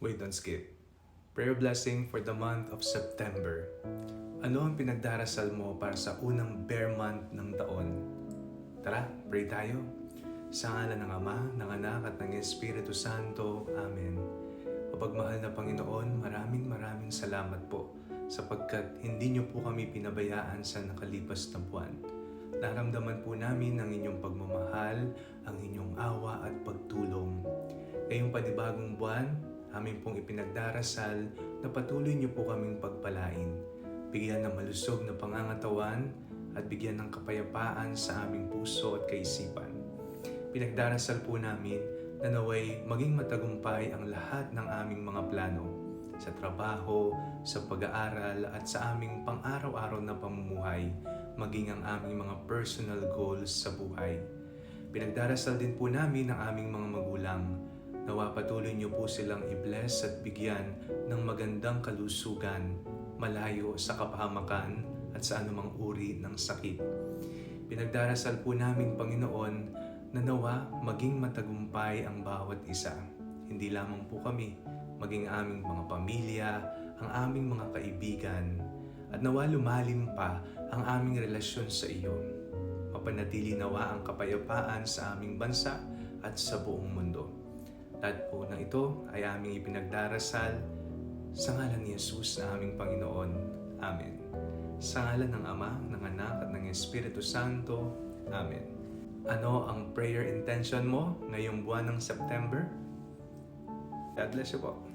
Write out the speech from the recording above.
Wait, don't skip. Prayer blessing for the month of September. Ano ang pinagdarasal mo para sa unang bear month ng taon? Tara, pray tayo. Sa ngalan ng Ama, ng Anak at ng Espiritu Santo. Amen. Mapagmahal na Panginoon, maraming salamat po sapagkat hindi niyo po kami pinabayaan sa nakalipas na buwan. Naramdaman po namin ang inyong pagmamahal, ang inyong awa at pagtulong. Ngayong panibagong buwan, amin pong ipinagdarasal na patuloy niyo po kaming pagpalain, bigyan ng malusog na pangangatawan at bigyan ng kapayapaan sa aming puso at kaisipan. Pinagdarasal po namin na naway maging matagumpay ang lahat ng aming mga plano sa trabaho, sa pag-aaral at sa aming pang-araw-araw na pamumuhay, maging ang aming mga personal goals sa buhay. Pinagdarasal din po namin ang aming mga magulang. Nawa patuloy niyo po silang i-bless at bigyan ng magandang kalusugan, malayo sa kapahamakan at sa anumang uri ng sakit. Pinagdarasal po namin, Panginoon, na nawa maging matagumpay ang bawat isa. Hindi lamang po kami, maging aming mga pamilya, ang aming mga kaibigan, at nawa lumalim pa ang aming relasyon sa iyo. Mapanatili nawa ang kapayapaan sa aming bansa at sa buong mundo. Lahat po ng ito ay aming ipinagdarasal sa ngalan ni Jesus na aming Panginoon. Amen. Sa ngalan ng Ama, ng Anak at ng Espiritu Santo. Amen. Ano ang prayer intention mo ngayong buwan ng September? God bless you po.